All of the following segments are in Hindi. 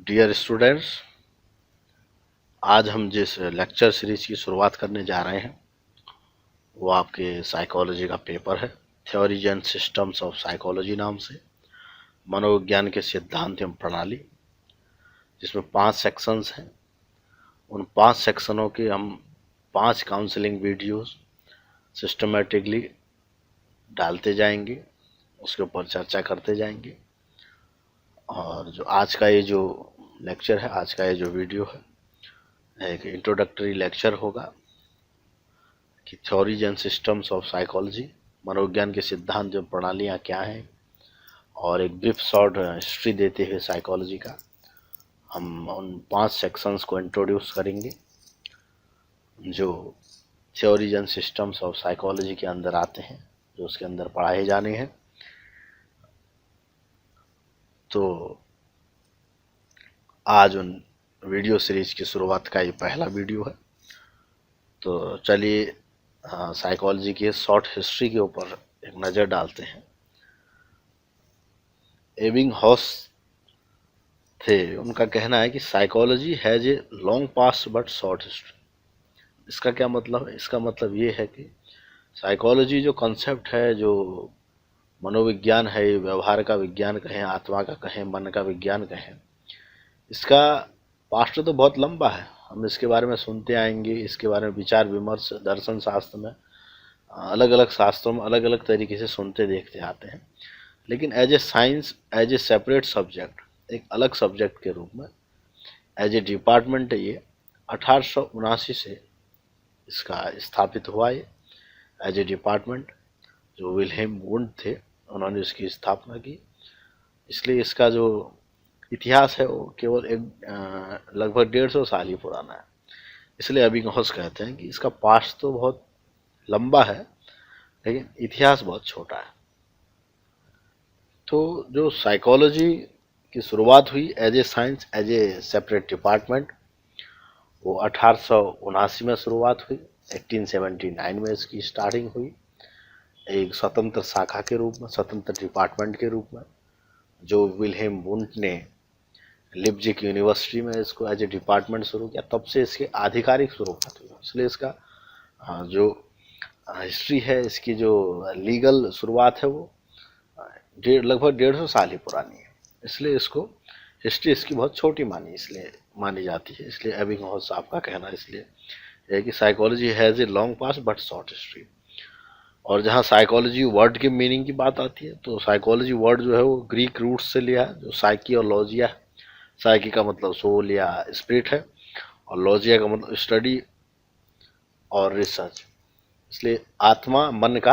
डियर स्टूडेंट्स, आज हम जिस लेक्चर सीरीज की शुरुआत करने जा रहे हैं वो आपके साइकोलॉजी का पेपर है। Theories and systems of psychology नाम से मनोविज्ञान के सिद्धांत एवं प्रणाली, जिसमें 5 सेक्शंस हैं। उन 5 सेक्शनों के हम 5 काउंसलिंग वीडियोस सिस्टमेटिकली डालते जाएंगे, उसके ऊपर चर्चा करते जाएंगे। और जो आज का ये जो लेक्चर है, आज का ये जो वीडियो है, एक इंट्रोडक्टरी लेक्चर होगा कि theories and systems of psychology, मनोविज्ञान के सिद्धांत जो प्रणालियाँ क्या हैं, और एक ब्रीफ शॉर्ट हिस्ट्री देते हुए साइकोलॉजी का हम उन 5 सेक्शंस को इंट्रोड्यूस करेंगे जो theories and systems of psychology के अंदर आते हैं, जो उसके अंदर पढ़ाए जाने हैं। तो आज उन वीडियो सीरीज की शुरुआत का ये पहला वीडियो है। तो चलिए साइकोलॉजी की शॉर्ट हिस्ट्री के ऊपर एक नज़र डालते हैं। एबिंगहॉस थे, उनका कहना है कि psychology has a long past but short history. इसका क्या मतलब है? इसका मतलब ये है कि साइकोलॉजी जो कॉन्सेप्ट है, जो मनोविज्ञान है, व्यवहार का विज्ञान कहें, आत्मा का कहें, मन का विज्ञान कहें, इसका पास्ट तो बहुत लंबा है। हम इसके बारे में सुनते आएंगे, इसके बारे में विचार विमर्श दर्शन शास्त्र में, अलग अलग शास्त्रों में अलग अलग तरीके से सुनते देखते आते हैं। लेकिन as a science, as a separate subject, एक अलग सब्जेक्ट के रूप में, एज ए डिपार्टमेंट, ये 1879 से इसका स्थापित हुआ। ये एज ए डिपार्टमेंट जो विल्हेम वुंड थे, उन्होंने इसकी स्थापना की। इसलिए इसका जो इतिहास है वो केवल एक लगभग 150 साल ही पुराना है। इसलिए एबिंगहॉस कहते हैं कि इसका पास्ट तो बहुत लंबा है लेकिन इतिहास बहुत छोटा है। तो जो साइकोलॉजी की शुरुआत हुई as a science, as a separate department, वो 1879 में शुरुआत हुई। 1879 में इसकी स्टार्टिंग हुई, एक स्वतंत्र शाखा के रूप में, स्वतंत्र डिपार्टमेंट के रूप में, जो विल्हेम वुंड ने लिप्जिग यूनिवर्सिटी में इसको एज ए डिपार्टमेंट शुरू किया। तब से इसकी आधिकारिक शुरुआत हुई। इसलिए इसका जो हिस्ट्री है, इसकी जो लीगल शुरुआत है, वो लगभग 150 साल ही पुरानी है। इसलिए इसको हिस्ट्री इसकी बहुत छोटी मानी जाती है। इसलिए एबिंगहॉस साहब का कहना इसलिए है कि psychology has a long past but short history. और जहाँ साइकोलॉजी वर्ड की मीनिंग की बात आती है, तो साइकोलॉजी वर्ड जो है वो ग्रीक रूट से लिया है, जो साइकी और लॉजिया है। साइकी का मतलब सोल या स्पिरिट है, और लॉजिया का मतलब स्टडी और रिसर्च। इसलिए आत्मा, मन का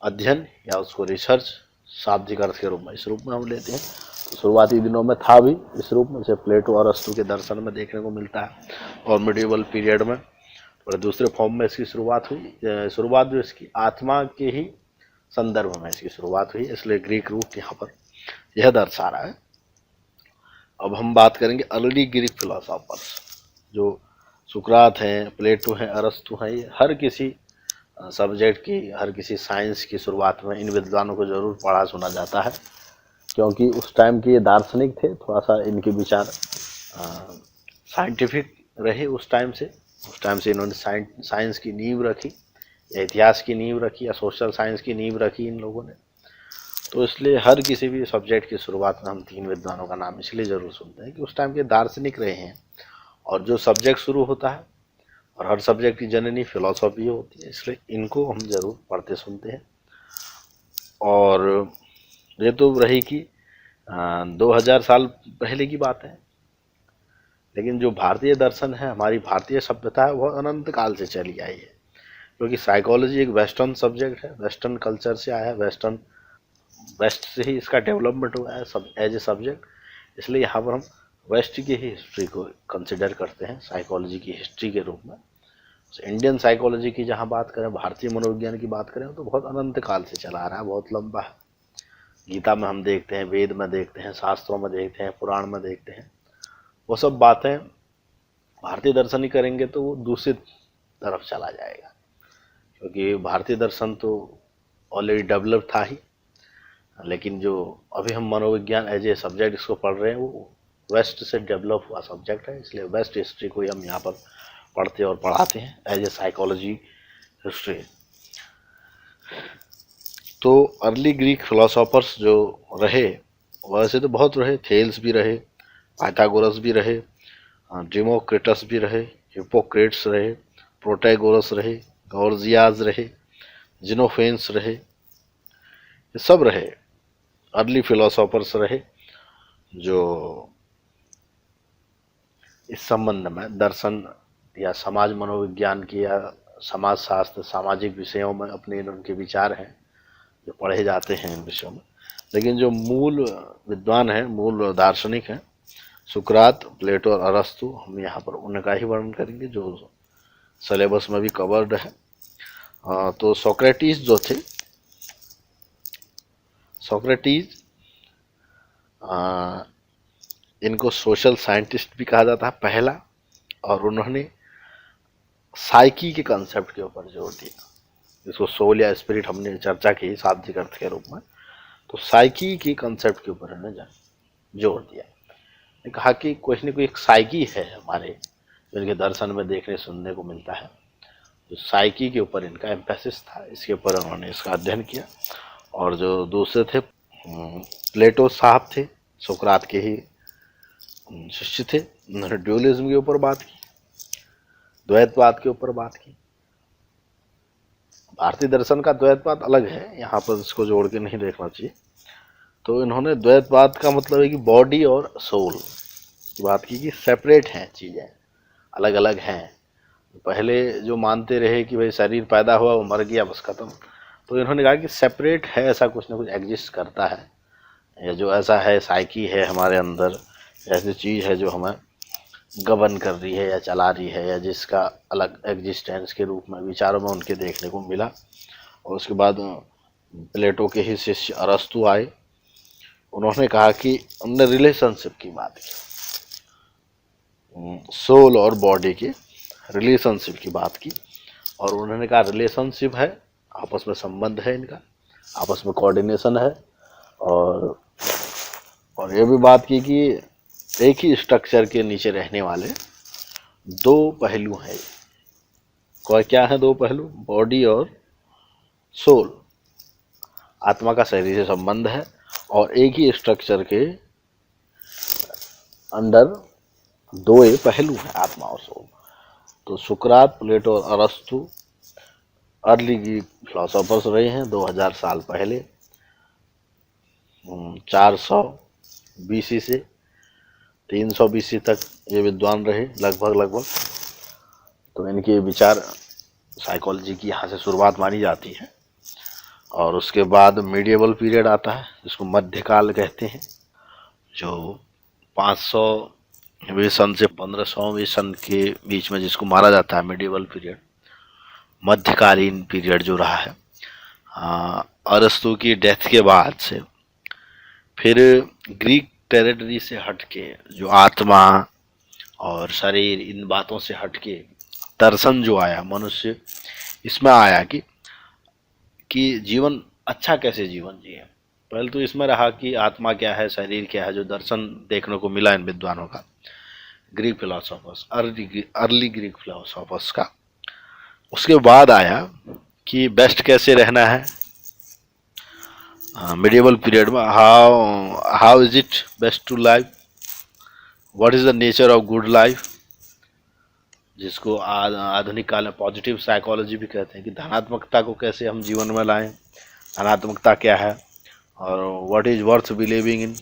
अध्ययन या उसको रिसर्च शाब्दिक अर्थ के रूप में, इस रूप में हम लेते हैं। शुरुआती दिनों में था भी इस रूप में, जैसे प्लेटो और अरस्तु के दर्शन में देखने को मिलता है, और मिडिवल पीरियड में और दूसरे फॉर्म में इसकी शुरुआत हुई। शुरुआत जो इसकी आत्मा के ही संदर्भ में इसकी शुरुआत हुई, इसलिए ग्रीक रूट यहाँ पर यह दर्शा रहा है। अब हम बात करेंगे अर्ली ग्रीक फिलोसोफर्स, जो सुकरात हैं, प्लेटो हैं, अरस्तु हैं। ये हर किसी सब्जेक्ट की, हर किसी साइंस की शुरुआत में इन विद्वानों को जरूर पढ़ा सुना जाता है, क्योंकि उस टाइम के ये दार्शनिक थे। थोड़ा सा इनके विचार साइंटिफिक रहे उस टाइम से इन्होंने साइंस की नींव रखी, या इतिहास की नींव रखी, या सोशल साइंस की नींव रखी इन लोगों ने। तो इसलिए हर किसी भी सब्जेक्ट की शुरुआत में हम 3 विद्वानों का नाम इसलिए ज़रूर सुनते हैं कि उस टाइम के दार्शनिक रहे हैं। और जो सब्जेक्ट शुरू होता है, और हर सब्जेक्ट की जननी फिलॉसफी होती है, इसलिए इनको हम ज़रूर पढ़ते सुनते हैं। और ये तो रही कि 2000 साल पहले की बात है। लेकिन जो भारतीय दर्शन है, हमारी भारतीय सभ्यता है, वह अनंत काल से चली आई है, क्योंकि साइकोलॉजी एक वेस्टर्न सब्जेक्ट है, वेस्टर्न कल्चर से आया है, वेस्ट से ही इसका डेवलपमेंट हुआ है सब एज ए सब्जेक्ट। इसलिए यहाँ पर हम वेस्ट की ही हिस्ट्री को कंसिडर करते हैं साइकोलॉजी की हिस्ट्री के रूप में। इंडियन साइकोलॉजी की जहाँ बात करें, भारतीय मनोविज्ञान की बात करें, तो बहुत अनंत काल से चला आ रहा है, बहुत लंबा है। गीता में हम देखते हैं, वेद में देखते हैं, शास्त्रों में देखते हैं, पुराण में देखते हैं। वो सब बातें भारतीय दर्शन ही करेंगे तो वो दूसरी तरफ चला जाएगा, क्योंकि भारतीय दर्शन तो ऑलरेडी डेवलप था ही। लेकिन जो अभी हम मनोविज्ञान एज ए सब्जेक्ट इसको पढ़ रहे हैं, वो वेस्ट से डेवलप हुआ सब्जेक्ट है, इसलिए वेस्ट हिस्ट्री को ही हम यहाँ पर पढ़ते और पढ़ाते हैं एज ए साइकोलॉजी हिस्ट्री। तो अर्ली ग्रीक फिलोसोफर्स जो रहे, वैसे तो बहुत रहे, थेल्स भी रहे, पाइथागोरस भी रहे, डेमोक्रिटस भी रहे, हिपोक्रेट्स रहे, प्रोटैगोरस रहे, गौरजियाज रहे, जिनोफेंस रहे, ये सब रहे, अर्ली फिलोसोफर्स रहे जो इस संबंध में दर्शन या समाज मनोविज्ञान की या समाज शास्त्र सामाजिक विषयों में अपने उनके विचार हैं जो पढ़े जाते हैं इन विषयों में। लेकिन जो मूल विद्वान हैं, मूल दार्शनिक हैं, सुकरात, प्लेटो और अरस्तु, हम यहाँ पर उनका ही वर्णन करेंगे जो सिलेबस में भी कवर्ड है। तो सोक्रेटिस जो थे, सोक्रेटिस इनको सोशल साइंटिस्ट भी कहा जाता है पहला, और उन्होंने साइकी के कंसेप्ट के ऊपर जोर दिया, जिसको सोल या स्पिरिट हमने चर्चा की शाब्दिक अर्थ के रूप में। तो साइकी के कंसेप्ट के ऊपर उन्होंने जोर दिया, कहा कि कोई न कोई एक साइकी है हमारे, जो इनके दर्शन में देखने सुनने को मिलता है, जो साइकी के ऊपर इनका एम्फेसिस था, इसके ऊपर उन्होंने इसका अध्ययन किया। और जो दूसरे थे प्लेटो साहब थे, सुकरात के ही शिष्य थे, उन्होंने ड्यूअलिज्म के ऊपर बात की, द्वैतवाद के ऊपर बात की। भारतीय दर्शन का द्वैतवाद अलग है, यहाँ पर इसको जोड़ के नहीं देखना चाहिए। तो इन्होंने द्वैतवाद का मतलब है कि बॉडी और सोल की बात की, कि सेपरेट हैं चीज़ें, अलग अलग हैं। पहले जो मानते रहे कि भाई शरीर पैदा हुआ वो मर गया बस खत्म, तो इन्होंने कहा कि सेपरेट है, ऐसा कुछ ना कुछ एग्जिस्ट करता है, या जो ऐसा है साइकी है हमारे अंदर, ऐसी चीज़ है जो हमें गवर्न कर रही है या चला रही है, या जिसका अलग एग्जिस्टेंस के रूप में विचारों में उनके देखने को मिला। और उसके बाद प्लेटो के ही शिष्य अरस्तु आए, उन्होंने कहा कि उन्होंने रिलेशनशिप की बात की, सोल और बॉडी के रिलेशनशिप की बात की, और उन्होंने कहा रिलेशनशिप है, आपस में संबंध है इनका, आपस में कोऑर्डिनेशन है। और ये भी बात की कि एक ही स्ट्रक्चर के नीचे रहने वाले दो पहलू हैं। क्या है दो पहलू? बॉडी और सोल, आत्मा का शरीर से संबंध है, और एक ही स्ट्रक्चर के अंदर दो ये पहलू हैं, आत्मा और सोल। तो सुकरात, प्लेटो और अरस्तु अर्ली ग्रीक फिलोसोफर्स रहे हैं 2000 साल पहले, 400 बीसी से 300 बीसी तक ये विद्वान रहे लगभग। तो इनके विचार साइकोलॉजी की यहाँ से शुरुआत मानी जाती है। और उसके बाद मीडिएवल पीरियड आता है, जिसको मध्यकाल कहते हैं, जो 500वीं सन से 1500वीं सन के बीच में जिसको माना जाता है मीडिएवल पीरियड, मध्यकालीन पीरियड जो रहा है। अरस्तु की डेथ के बाद से फिर ग्रीक टेरिटरी से हटके, जो आत्मा और शरीर इन बातों से हटके दर्शन जो आया मनुष्य इसमें आया कि जीवन अच्छा कैसे जीवन जिए। पहले तो इसमें रहा कि आत्मा क्या है, शरीर क्या है, जो दर्शन देखने को मिला इन विद्वानों का, Greek philosophers, early Greek philosophers का। उसके बाद आया कि बेस्ट कैसे रहना है मिडिवल पीरियड में, how is it best to life, what is the nature of good life, जिसको आधुनिक काल में पॉजिटिव साइकोलॉजी भी कहते हैं, कि धनात्मकता को कैसे हम जीवन में लाएं, धनात्मकता क्या है, और what is worth believing in,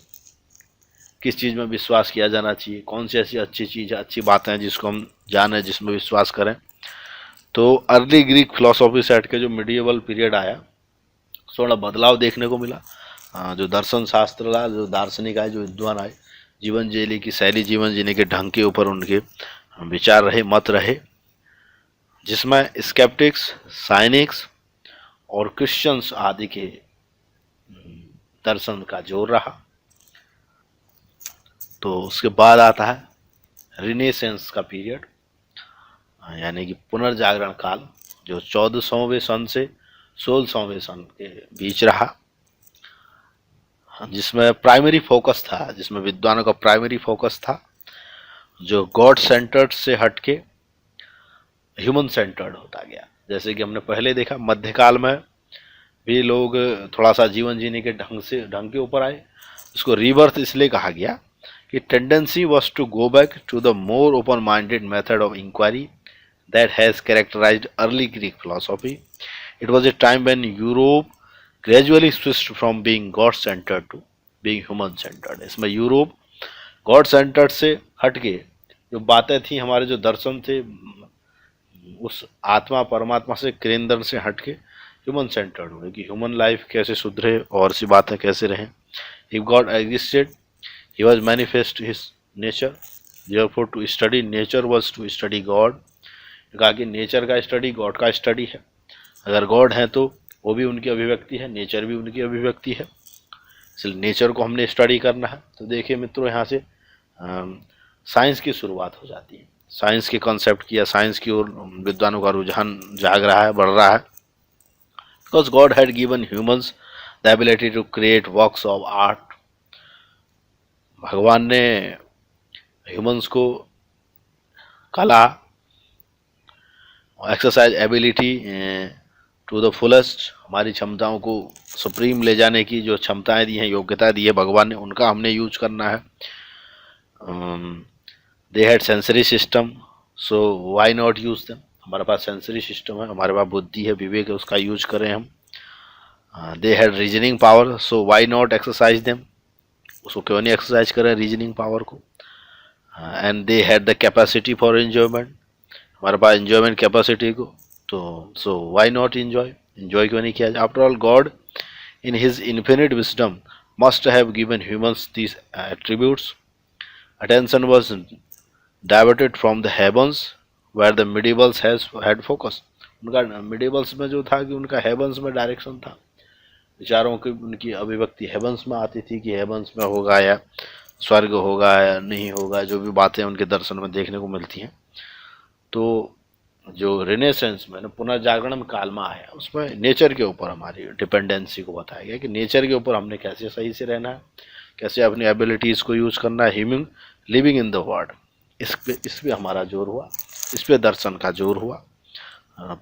किस चीज़ में विश्वास किया जाना चाहिए, कौन सी ऐसी अच्छी चीज़, अच्छी बातें हैं जिसको हम जानें, जिसमें विश्वास करें। तो अर्ली ग्रीक फिलोसॉफी से हट के जो मिडिएवल पीरियड आया, थोड़ा बदलाव देखने को मिला। जो दर्शन शास्त्र रहा, जो दार्शनिक आए, जो विद्वान आए, जीवन जीने की शैली, जीवन जीने के ढंग के ऊपर उनके विचार रहे, मत रहे, जिसमें स्केप्टिक्स, साइनिक्स और क्रिश्चियंस आदि के दर्शन का जोर रहा। तो उसके बाद आता है रिनेसेंस का पीरियड, यानी कि पुनर्जागरण काल, जो 1400वें सन से 1600वें सन के बीच रहा। जिसमें प्राइमरी फोकस था, जिसमें विद्वानों का प्राइमरी फोकस था जो गॉड सेंटर्ड से हटके ह्यूमन सेंटर्ड होता गया। जैसे कि हमने पहले देखा मध्यकाल में भी लोग थोड़ा सा जीवन जीने के ढंग के ऊपर आए। इसको रीबर्थ इसलिए कहा गया कि tendency was to go back to the more open minded method of inquiry that has characterized early Greek philosophy. It was a time when Europe gradually switched from being God-centered to being human-centered. इसमें यूरोप गॉड सेंटर्ड से हटके जो बातें थी, हमारे जो दर्शन थे उस आत्मा परमात्मा से केंद्र से हटके ह्यूमन सेंटर्ड हुए कि ह्यूमन लाइफ कैसे सुधरे और सी बातें कैसे रहें। If God existed he was manifest his nature, therefore to study nature was to study God। कहा कि नेचर का स्टडी गॉड का स्टडी है। अगर गॉड है तो वो भी उनकी अभिव्यक्ति है, नेचर भी उनकी अभिव्यक्ति है, इसलिए नेचर को हमने स्टडी करना है। तो देखिए मित्रों, यहाँ से साइंस की शुरुआत हो जाती है। साइंस के कॉन्सेप्ट की या साइंस की ओर विद्वानों का रुझान जाग रहा है, बढ़ रहा है। Because god had given humans the ability to create works of art. भगवान ने ह्यूमंस को कला, exercise ability to the fullest, हमारी क्षमताओं को सुप्रीम ले जाने की जो क्षमताएं दी हैं, योग्यता दी है भगवान ने, उनका हमने यूज करना है। They had sensory system, so why not use them. हमारे पास सेंसरी सिस्टम है, हमारे पास बुद्धि है, विवेक है, उसका यूज करें हम। They had reasoning power, so why not exercise them. उसको क्यों नहीं एक्सरसाइज करें रीजनिंग पावर को। And they had the capacity for enjoyment, हमारे पास एंजॉयमेंट कैपेसिटी को, तो so why not enjoy, enjoy क्यों नहीं किया जाए। After all God in his infinite wisdom must have given humans these attributes. Attention was diverted from the heavens where the medievals had focus. उनका मिडिवल्स में जो था कि उनका हेवंस में डायरेक्शन था, विचारों की उनकी अभिव्यक्ति हेवंस में आती थी कि हेवंस में होगा या स्वर्ग होगा या नहीं होगा, जो भी बातें उनके दर्शन में देखने को मिलती हैं। तो जो रिनेसेंस में पुनर्जागरण काल में आया, उसमें नेचर के ऊपर हमारी डिपेंडेंसी को बताया गया कि नेचर के ऊपर हमने कैसे सही से रहना है, कैसे अपनी एबिलिटीज़ को यूज करना है, human living in the world. इस पे हमारा जोर हुआ, इस पे दर्शन का जोर हुआ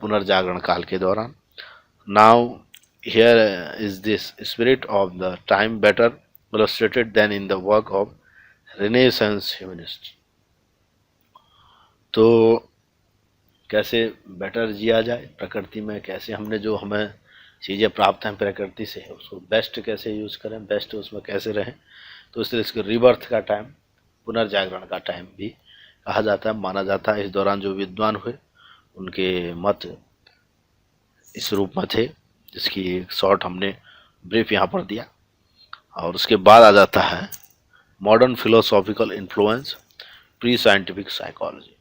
पुनर्जागरण काल के दौरान। Now here is this spirit of the time better illustrated than in the work of Renaissance humanists। तो कैसे बेटर जिया जाए प्रकृति में, कैसे हमने जो हमें चीज़ें प्राप्त हैं प्रकृति से उसको बेस्ट कैसे यूज करें, बेस्ट उसमें कैसे रहें। तो इसलिए इसको रिबर्थ का टाइम, पुनर्जागरण का टाइम भी कहा जाता है, माना जाता है। इस दौरान जो विद्वान हुए उनके मत इस रूप में थे, जिसकी एक शॉर्ट हमने ब्रीफ यहाँ पर दिया। और उसके बाद आ जाता है modern philosophical influence, pre scientific psychology.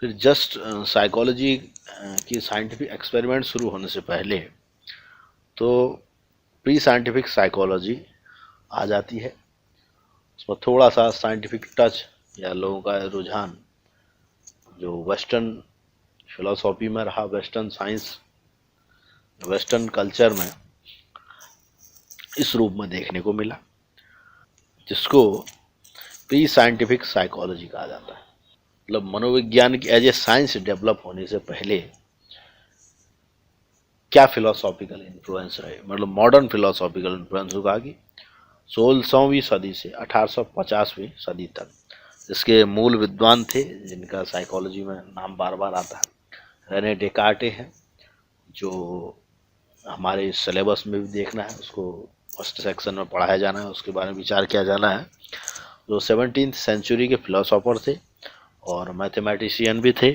फिर जस्ट साइकोलॉजी की साइंटिफिक एक्सपेरिमेंट शुरू होने से पहले तो प्री साइंटिफिक साइकोलॉजी आ जाती है। उसमें थोड़ा सा साइंटिफिक टच या लोगों का रुझान जो वेस्टर्न फिलोसॉफी में रहा, वेस्टर्न साइंस, वेस्टर्न कल्चर में इस रूप में देखने को मिला, जिसको प्री साइंटिफिक साइकोलॉजी कहा जाता है। मतलब मनोविज्ञान की एज ए साइंस डेवलप होने से पहले क्या फिलोसॉफिकल इन्फ्लुएंस रहे, मतलब मॉडर्न फिलोसॉफिकल इन्फ्लुएंस होगा कि 16वीं सदी से 1850वीं सदी तक इसके मूल विद्वान थे जिनका साइकोलॉजी में नाम बार बार आता है। रेने डेकार्टे हैं, जो हमारे सिलेबस में भी देखना है, उसको फर्स्ट सेक्शन में पढ़ाया जाना है, उसके बारे में विचार किया जाना है। जो 17वीं सेंचुरी के फिलोसोफर थे और मैथमेटिशियन भी थे।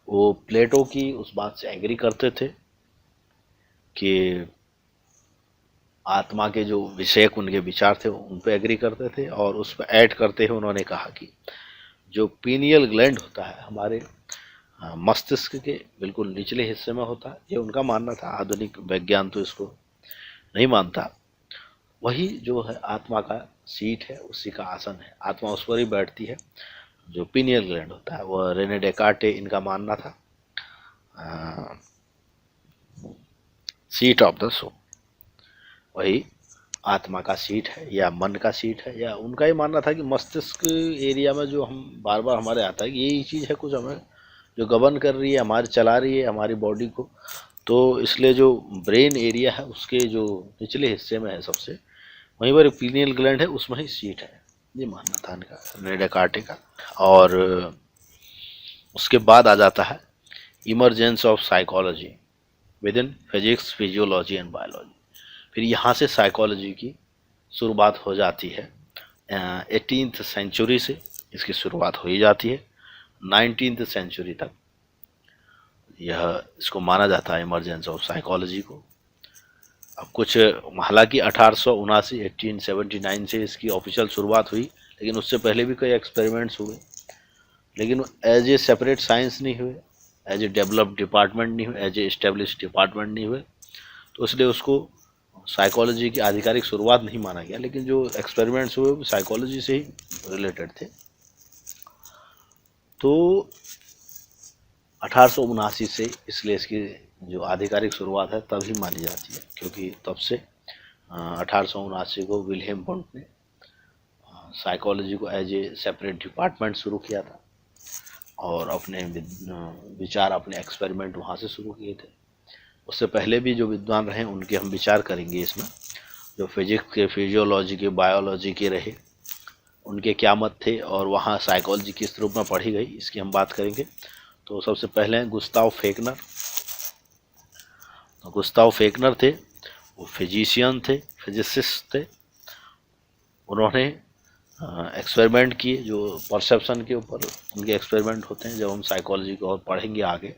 वो प्लेटो की उस बात से एग्री करते थे कि आत्मा के जो विषयक उनके विचार थे उन पे एग्री करते थे, और उस पर ऐड करते हुए उन्होंने कहा कि जो पीनियल ग्लैंड होता है हमारे मस्तिष्क के बिल्कुल निचले हिस्से में होता है, ये उनका मानना था। आधुनिक विज्ञान तो इसको नहीं मानता। वही जो है आत्मा का सीट है, उसी का आसन है, आत्मा उस पर ही बैठती है। जो पीनियल ग्लैंड होता है वह रेने डेकार्टे इनका मानना था सीट ऑफ द सोल, वही आत्मा का सीट है या मन का सीट है, या उनका ये मानना था कि मस्तिष्क एरिया में जो हम बार बार हमारे आता है कि यही चीज़ है कुछ हमें जो गवर्न कर रही है, हमारी चला रही है हमारी बॉडी को। तो इसलिए जो ब्रेन एरिया है उसके जो निचले हिस्से में है सबसे, वहीं पर पीनियल ग्लैंड है, उसमें ही सीट है, ये मानना था इनका, रेने डेकार्टे का। और उसके बाद आ जाता है emergence of psychology with in physics, physiology and biology. फिर यहाँ से साइकोलॉजी की शुरुआत हो जाती है। 18th सेंचुरी से इसकी शुरुआत हो ही जाती है, 19th सेंचुरी तक यह इसको माना जाता है इमरजेंस ऑफ साइकोलॉजी को। अब कुछ, हालांकि 1879 1879 से इसकी ऑफिशियल शुरुआत हुई, लेकिन उससे पहले भी कई एक्सपेरिमेंट्स हुए, लेकिन एज ए सेपरेट साइंस नहीं हुए, एज ए डेवलप्ड डिपार्टमेंट नहीं हुए, एज ए एस्टेब्लिश डिपार्टमेंट नहीं हुए, तो इसलिए उसको साइकोलॉजी की आधिकारिक शुरुआत नहीं माना गया। लेकिन जो एक्सपेरिमेंट्स हुए वो साइकोलॉजी से ही रिलेटेड थे। तो 1879 से इसलिए इसकी जो आधिकारिक शुरुआत है तभी मानी जाती है, क्योंकि तब से 1879 को विल्हेम वुंट ने साइकोलॉजी को एज ए सेपरेट डिपार्टमेंट शुरू किया था और अपने विचार, अपने एक्सपेरिमेंट वहाँ से शुरू किए थे। उससे पहले भी जो विद्वान रहे उनके हम विचार करेंगे इसमें, जो फिजिक्स के, फिजियोलॉजी के, बायोलॉजी के रहे, उनके क्या मत थे और वहाँ साइकोलॉजी किस रूप में पढ़ी गई, इसकी हम बात करेंगे। तो सबसे पहले हैं गुस्ताव फेकनर। तो गुस्ताव फेकनर थे, वो फिजिशियन थे, फिजिसिस्ट थे। उन्होंने एक्सपेरिमेंट किए जो परसेप्शन के ऊपर उनके एक्सपेरिमेंट होते हैं। जब हम साइकोलॉजी को और पढ़ेंगे आगे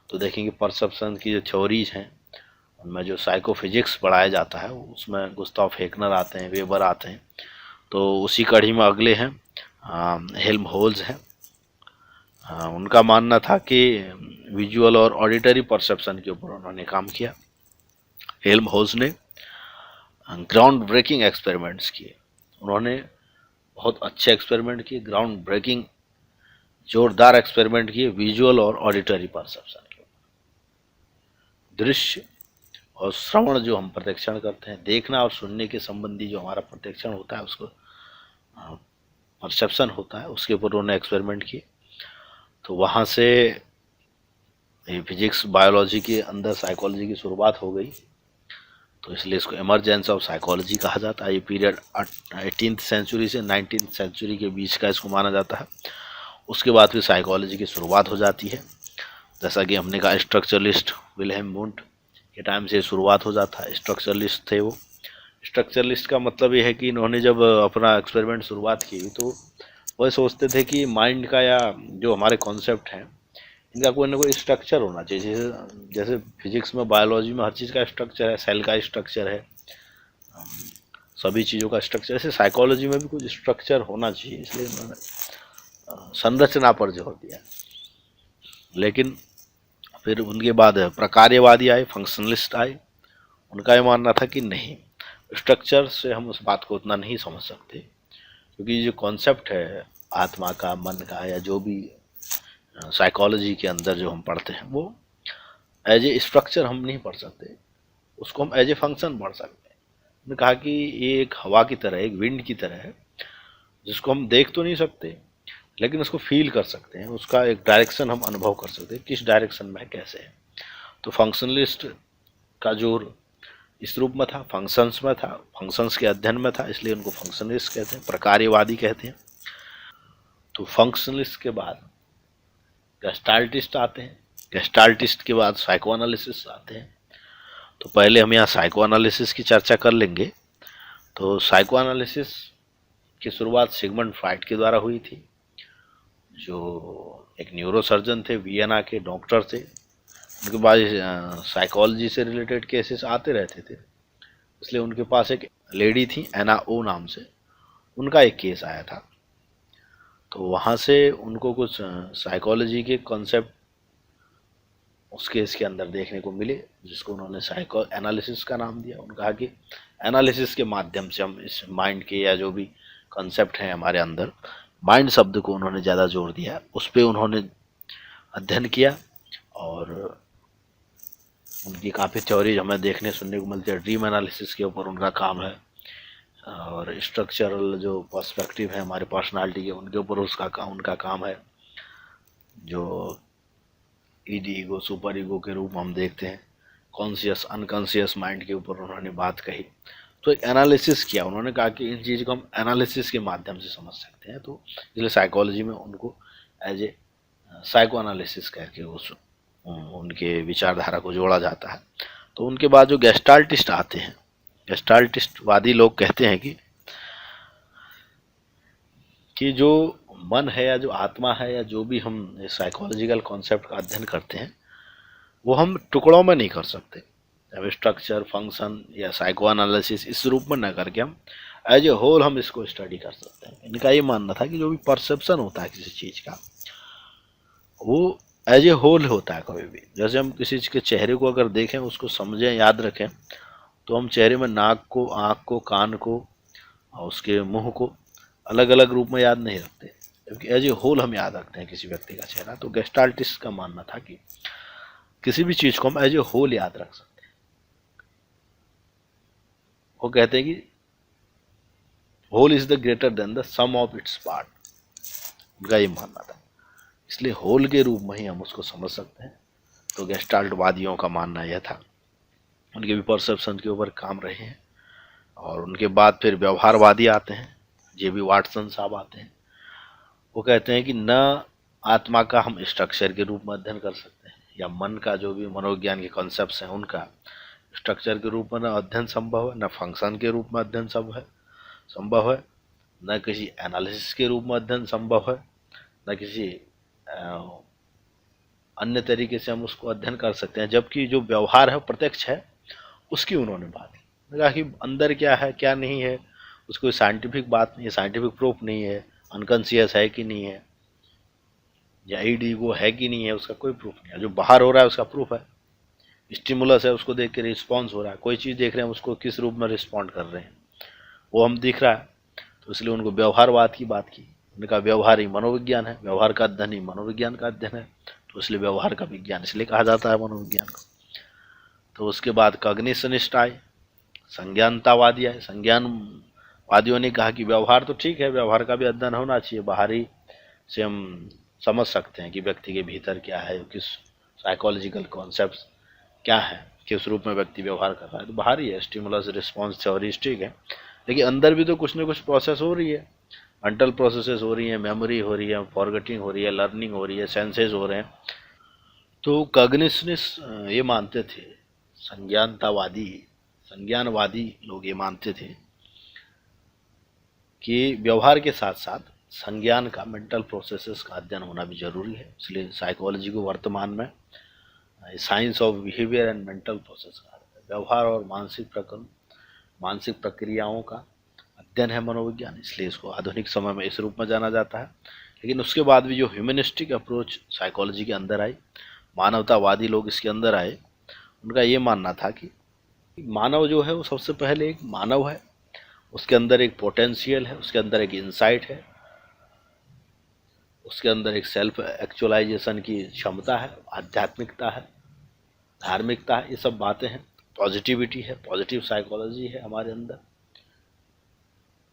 तो देखेंगे परसेप्शन की जो थ्योरीज हैं उनमें जो साइकोफिजिक्स पढ़ाया जाता है उसमें गुस्ताव फेकनर आते हैं, वेबर आते हैं। तो उसी कड़ी में अगले हैं हेल्महोल्ट्ज़ हैं। उनका मानना था कि विजुअल और ऑडिटरी परसेप्शन के ऊपर उन्होंने काम किया। हेल्महोल्ट्ज़ ने ग्राउंड ब्रेकिंग एक्सपेरिमेंट्स किए, उन्होंने बहुत अच्छे एक्सपेरिमेंट किए, ग्राउंड ब्रेकिंग जोरदार एक्सपेरिमेंट किए विजुअल और ऑडिटरी परसेप्शन के ऊपर। दृश्य और श्रवण जो हम प्रत्यक्षण करते हैं, देखना और सुनने के संबंधी जो हमारा प्रत्यक्षण होता है, उसको परसेप्शन होता है, उसके ऊपर उन्होंने एक्सपेरिमेंट किए। तो वहाँ से फिजिक्स बायोलॉजी के अंदर साइकोलॉजी की शुरुआत हो गई। तो इसलिए इसको इमरजेंस ऑफ साइकोलॉजी कहा जाता है। ये पीरियड 18th सेंचुरी से 19th सेंचुरी के बीच का इसको माना जाता है। उसके बाद फिर साइकोलॉजी की शुरुआत हो जाती है। जैसा कि हमने कहा स्ट्रक्चरलिस्ट विल्हेम वुंट के टाइम से शुरुआत हो जाता है। स्ट्रक्चरलिस्ट थे वो। स्ट्रक्चरलिस्ट का मतलब ये है कि इन्होंने जब अपना एक्सपेरिमेंट शुरुआत की तो वह सोचते थे कि माइंड का या जो हमारे कॉन्सेप्ट हैं इनका कोई ना कोई स्ट्रक्चर होना चाहिए। जैसे फिजिक्स में, बायोलॉजी में हर चीज़ का स्ट्रक्चर है, सेल का स्ट्रक्चर है, सभी चीज़ों का स्ट्रक्चर, ऐसे साइकोलॉजी में भी कुछ स्ट्रक्चर होना चाहिए, इसलिए उन्होंने संरचना पर जोर दिया। लेकिन फिर उनके बाद प्रकार्यवादी आए, फंक्शनलिस्ट आए। उनका ये मानना था कि नहीं, स्ट्रक्चर से हम उस बात को उतना नहीं समझ सकते, क्योंकि जो कॉन्सेप्ट है आत्मा का, मन का, या जो भी साइकोलॉजी के अंदर जो हम पढ़ते हैं वो एज ए स्ट्रक्चर हम नहीं पढ़ सकते, उसको हम एज ए फंक्शन पढ़ सकते हैं। उन्होंने कहा कि ये एक हवा की तरह, एक विंड की तरह है, जिसको हम देख तो नहीं सकते लेकिन उसको फील कर सकते हैं, उसका एक डायरेक्शन हम अनुभव कर सकते हैं, किस डायरेक्शन में है, कैसे है। तो फंक्शनलिस्ट का जोर इस रूप में था, फंक्शंस में था, फंक्शंस के अध्ययन में था, इसलिए उनको फंक्शनलिस्ट कहते हैं, प्रकार्यवादी कहते हैं। तो फंक्शनलिस्ट के बाद गेस्टाल्टिस्ट आते हैं, गेस्टाल्टिस्ट के बाद साइको एनालिसिस आते हैं। तो पहले हम यहाँ साइको एनालिसिस की चर्चा कर लेंगे। तो साइको एनालिसिस की शुरुआत सिगमंड फ्राइड के द्वारा हुई थी, जो एक न्यूरोसर्जन थे, वियना के डॉक्टर थे। उनके पास साइकोलॉजी से रिलेटेड केसेस आते रहते थे, इसलिए उनके पास एक लेडी थी एना ओ नाम से, उनका एक केस आया था। तो वहाँ से उनको कुछ साइकोलॉजी के कॉन्सेप्ट उस केस के अंदर देखने को मिले, जिसको उन्होंने साइको एनालिसिस का नाम दिया। उन्होंने कहा कि एनालिसिस के माध्यम से हम इस माइंड के या जो भी कॉन्सेप्ट हैं हमारे अंदर, माइंड शब्द को उन्होंने ज़्यादा जोर दिया, उस पर उन्होंने अध्ययन किया। और उनकी काफ़ी थ्योरीज हमें देखने सुनने को मिलती है। ड्रीम एनालिसिस के ऊपर उनका काम है, और स्ट्रक्चरल जो पर्सपेक्टिव है हमारे पर्सनालिटी के, उनके ऊपर उनका काम है। जो ईडी ईगो, सुपर ईगो के रूप में हम देखते हैं, कॉन्शियस अनकॉन्शियस माइंड के ऊपर उन्होंने बात कही। तो एक एनालिसिस किया, उन्होंने कहा कि इन चीज़ को हम एनालिसिस के माध्यम से समझ सकते हैं। तो इसलिए साइकोलॉजी में उनको एज ए साइको एनालिसिस करके उस उनके विचारधारा को जोड़ा जाता है। तो उनके बाद जो गेस्टाल्टिस्ट आते हैं, गेस्टाल्टिस्टवादी लोग कहते हैं कि जो मन है या जो आत्मा है या जो भी हम साइकोलॉजिकल कॉन्सेप्ट का अध्ययन करते हैं, वो हम टुकड़ों में नहीं कर सकते। अब स्ट्रक्चर, फंक्शन या साइको एनालिसिस इस रूप में न करके हम एज ए होल हम इसको स्टडी कर सकते हैं। इनका ये मानना था कि जो भी परसेप्शन होता है किसी चीज़ का, वो एज ए होल होता है कभी भी। जैसे हम किसी के चेहरे को अगर देखें, उसको समझें, याद रखें, तो हम चेहरे में नाक को, आँख को, कान को और उसके मुंह को अलग अलग रूप में याद नहीं रखते, जबकि एज ए होल हम याद रखते हैं किसी व्यक्ति का चेहरा। तो गेस्टाल्टिस्ट का मानना था कि किसी भी चीज़ को हम एज ए होल याद रख सकते हैं। वो कहते हैं कि whole is the greater than the sum of its part, उनका ये मानना था। इसलिए होल के रूप में ही हम उसको समझ सकते हैं। तो गेस्टाल्टवादियों का मानना यह था। उनके भी परसेप्शन के ऊपर काम रहे हैं। और उनके बाद फिर व्यवहारवादी आते हैं, जे बी वाटसन साहब आते हैं। वो कहते हैं कि न आत्मा का हम स्ट्रक्चर के रूप में अध्ययन कर सकते हैं, या मन का जो भी मनोविज्ञान के कॉन्सेप्ट्स हैं उनका स्ट्रक्चर के रूप में न अध्ययन संभव है, न फंक्शन के रूप में अध्ययन संभव है, न किसी एनालिसिस के रूप में अध्ययन संभव है, न किसी अन्य तरीके से हम उसको अध्ययन कर सकते हैं। जबकि जो व्यवहार है प्रत्यक्ष है, उसकी उन्होंने बात की, कहा कि अंदर क्या है क्या नहीं है उसको साइंटिफिक बात नहीं है, साइंटिफिक प्रूफ नहीं है। अनकॉन्शियस है कि नहीं है, या ईडीगो है कि नहीं है, उसका कोई प्रूफ नहीं है। जो बाहर हो रहा है उसका प्रूफ है। स्टिमुलस है, उसको देख के रिस्पॉन्स हो रहा है। कोई चीज़ देख रहे हैं, उसको किस रूप में रिस्पॉन्ड कर रहे हैं, वो हम दिख रहा है। तो इसलिए उनको व्यवहारवाद की बात की। उनका व्यवहार ही मनोविज्ञान है, व्यवहार का अध्ययन ही मनोविज्ञान का अध्ययन है। तो इसलिए व्यवहार का विज्ञान इसलिए कहा जाता है मनोविज्ञान को। तो उसके बाद कॉग्निशनिस्ट आए, संज्ञानतावादी आए। संज्ञानवादियों ने कहा कि व्यवहार तो ठीक है, व्यवहार का भी अध्ययन होना चाहिए। बाहरी से हम समझ सकते हैं कि व्यक्ति के भीतर क्या है, किस साइकोलॉजिकल कॉन्सेप्ट क्या है, किस रूप में व्यक्ति व्यवहार कर रहा है। तो बाहरी है, स्टिमुलस रिस्पॉन्स थ्योरी ठीक है, लेकिन अंदर भी तो कुछ ना कुछ प्रोसेस हो रही है। मेंटल प्रोसेसेस हो रही हैं, मेमोरी हो रही है, फॉरगेटिंग हो रही है, लर्निंग हो रही है, सेंसेस हो रहे हैं। तो कॉग्निशनिस्ट ये मानते थे, संज्ञानतावादी संज्ञानवादी लोग ये मानते थे कि व्यवहार के साथ साथ संज्ञान का, मेंटल प्रोसेसेस का अध्ययन होना भी जरूरी है। इसलिए साइकोलॉजी को वर्तमान में science of behaviour and mental process का, व्यवहार और मानसिक प्रक्रियाओं का अध्ययन है मनोविज्ञान। इसलिए इसको आधुनिक समय में इस रूप में जाना जाता है। लेकिन उसके बाद भी जो ह्यूमनिस्टिक अप्रोच साइकोलॉजी के अंदर आई, मानवतावादी लोग इसके अंदर आए, उनका ये मानना था कि मानव जो है वो सबसे पहले एक मानव है, उसके अंदर एक पोटेंशियल है, उसके अंदर एक इंसाइट है, उसके अंदर एक सेल्फ एक्चुअलाइजेशन की क्षमता है, आध्यात्मिकता है, धार्मिकता है, ये सब बातें हैं। पॉजिटिविटी है, पॉजिटिव साइकोलॉजी है हमारे अंदर।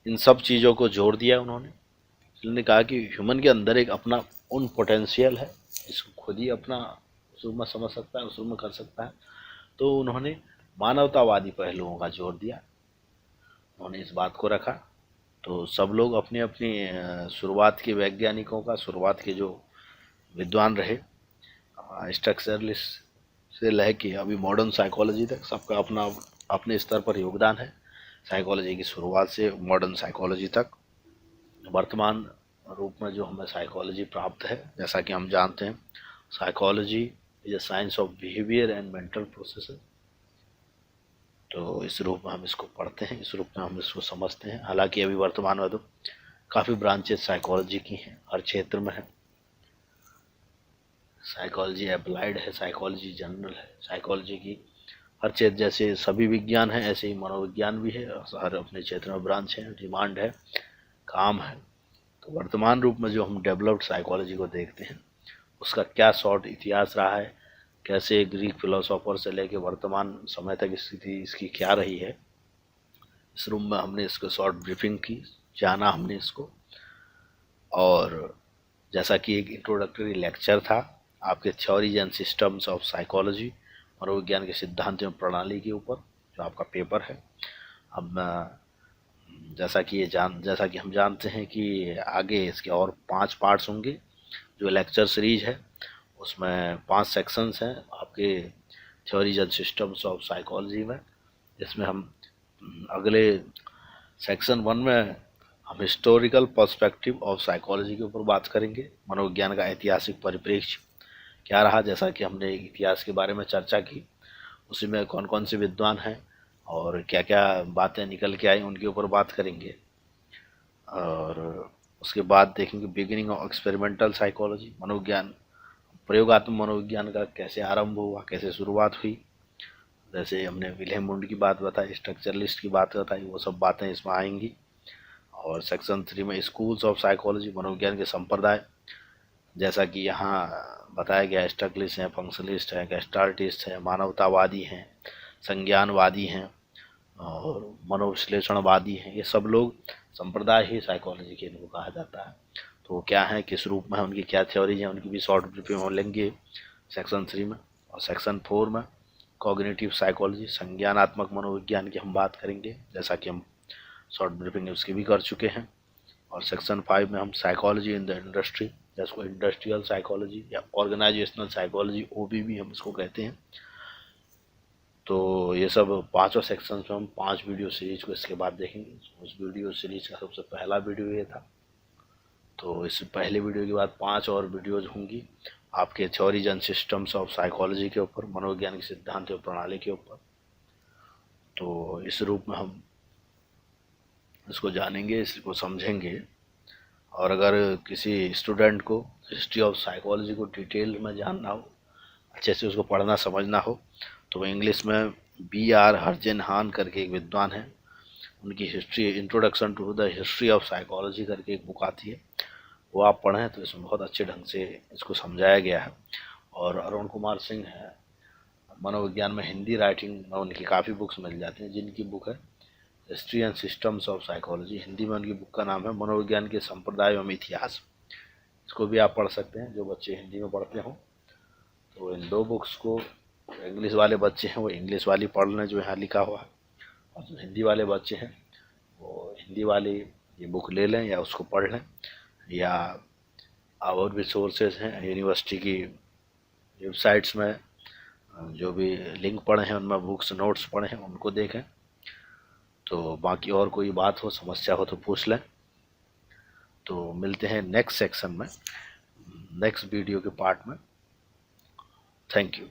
इन सब चीज़ों को जोड़ दिया उन्होंने। उन्होंने कहा कि ह्यूमन के अंदर एक अपना उन पोटेंशियल है, इसको खुद ही अपना उस रूप में समझ सकता है, उस रूप में कर सकता है। तो उन्होंने मानवतावादी पहलुओं का जोर दिया, उन्होंने इस बात को रखा। तो सब लोग अपनी अपनी शुरुआत के वैज्ञानिकों का, शुरुआत के जो विद्वान रहे, स्ट्रक्चरलिस्ट से लेके अभी मॉडर्न साइकोलॉजी तक, सबका अपना अपने स्तर पर योगदान है। साइकोलॉजी की शुरुआत से मॉडर्न साइकोलॉजी तक वर्तमान रूप में जो हमें साइकोलॉजी प्राप्त है, जैसा कि हम जानते हैं, psychology is a science of behaviour and mental process. तो इस रूप में हम इसको पढ़ते हैं, इस रूप में हम इसको समझते हैं। हालांकि अभी वर्तमान में तो काफ़ी ब्रांचेस साइकोलॉजी की हैं, हर क्षेत्र में है। साइकोलॉजी अप्लाइड है, साइकोलॉजी जनरल है, साइकोलॉजी की हर क्षेत्र, जैसे सभी विज्ञान है ऐसे ही मनोविज्ञान भी है, हर अपने क्षेत्र में ब्रांच है, डिमांड है, काम है। तो वर्तमान रूप में जो हम डेवलप्ड साइकोलॉजी को देखते हैं, उसका क्या शॉर्ट इतिहास रहा है, कैसे ग्रीक फिलोसोफर से लेकर वर्तमान समय तक स्थिति इसकी क्या रही है, इस रूम में हमने इसको शॉर्ट ब्रीफिंग की, जाना हमने इसको। और जैसा कि एक इंट्रोडक्टरी लेक्चर था आपके theories and systems of psychology, मनोविज्ञान के सिद्धांत एवं प्रणाली के ऊपर, जो आपका पेपर है। अब जैसा कि हम जानते हैं कि आगे इसके और 5 पार्ट्स होंगे। जो लेक्चर सीरीज है उसमें 5 सेक्शंस हैं आपके theories and systems of psychology में। इसमें हम अगले सेक्शन 1 में हम हिस्टोरिकल पर्सपेक्टिव ऑफ साइकोलॉजी के ऊपर बात करेंगे। मनोविज्ञान का ऐतिहासिक परिप्रेक्ष्य क्या रहा, जैसा कि हमने इतिहास के बारे में चर्चा की। उसी में कौन कौन से विद्वान हैं और क्या क्या बातें निकल के आई उनके ऊपर बात करेंगे। और उसके बाद देखेंगे बिगिनिंग ऑफ एक्सपेरिमेंटल साइकोलॉजी, मनोविज्ञान, प्रयोगात्मक मनोविज्ञान का कैसे आरंभ हुआ, कैसे शुरुआत हुई। जैसे हमने विल्हेम वुंड की बात बताई, स्ट्रक्चरलिस्ट की बात बताई, वो सब बातें इसमें आएंगी। और सेक्शन 3 में स्कूल्स ऑफ साइकोलॉजी, मनोविज्ञान के संप्रदाय, जैसा कि यहाँ बताया गया, स्ट्रक्चरलिस्ट हैं, फंक्शनलिस्ट हैं, गेस्टाल्टिस्ट हैं, मानवतावादी हैं, संज्ञानवादी हैं और मनोविश्लेषणवादी हैं। ये सब लोग संप्रदाय ही साइकोलॉजी के इनको कहा जाता है। तो वो क्या है, किस रूप में है, उनकी क्या थ्योरीज हैं, उनकी भी शॉर्ट ब्रीफिंग हम लेंगे सेक्शन 3 में। और सेक्शन 4 में कॉग्निटिव साइकोलॉजी, संज्ञानात्मक मनोविज्ञान की हम बात करेंगे, जैसा कि हम शॉर्ट ब्रीफिंग उसकी भी कर चुके हैं। और सेक्शन 5 में हम साइकोलॉजी इन द इंडस्ट्री, जिसको इंडस्ट्रियल साइकोलॉजी या ऑर्गेनाइजेशनल साइकोलॉजी, OBB हम इसको कहते हैं। तो ये सब पांचों सेक्शंस में हम 5 वीडियो सीरीज को इसके बाद देखेंगे। उस वीडियो सीरीज का सबसे पहला वीडियो ये था। तो इस पहले वीडियो के बाद 5 और वीडियोज होंगी आपके theories and systems of psychology के ऊपर, मनोविज्ञान के सिद्धांत और प्रणाली के ऊपर। तो इस रूप में हम इसको जानेंगे, इसको समझेंगे। और अगर किसी स्टूडेंट को हिस्ट्री ऑफ साइकोलॉजी को डिटेल में जानना हो, अच्छे से उसको पढ़ना समझना हो, तो इंग्लिश में B.R. हर्जेनहान करके एक विद्वान हैं, उनकी history, introduction to the history of psychology करके एक बुक आती है, वो आप पढ़ें तो इसमें बहुत अच्छे ढंग से इसको समझाया गया है। और अरुण कुमार सिंह है, मनोविज्ञान में हिंदी राइटिंग में उनकी काफ़ी बुक्स मिल जाती हैं, जिनकी बुक है history and systems of psychology. Hindi में उनकी बुक का नाम है मनोविज्ञान के संप्रदाय एवं इतिहास। इसको भी आप पढ़ सकते हैं, जो बच्चे हिंदी में पढ़ते हों। तो इन 2 बुक्स को इंग्लिश वाले बच्चे हैं वो इंग्लिश वाली पढ़ लें जो यहाँ लिखा हुआ है, और जो हिंदी वाले बच्चे हैं वो हिंदी वाली ये बुक ले लें या उसको पढ़ लें। या और भी सोर्सेज हैं, यूनिवर्सिटी की वेबसाइट्स में जो भी लिंक पढ़े हैं उनमें बुक्स नोट्स पढ़े हैं उनको देखें। तो बाकी और कोई बात हो, समस्या हो तो पूछ लें। तो मिलते हैं नेक्स्ट सेक्शन में, नेक्स्ट वीडियो के पार्ट में। Thank you.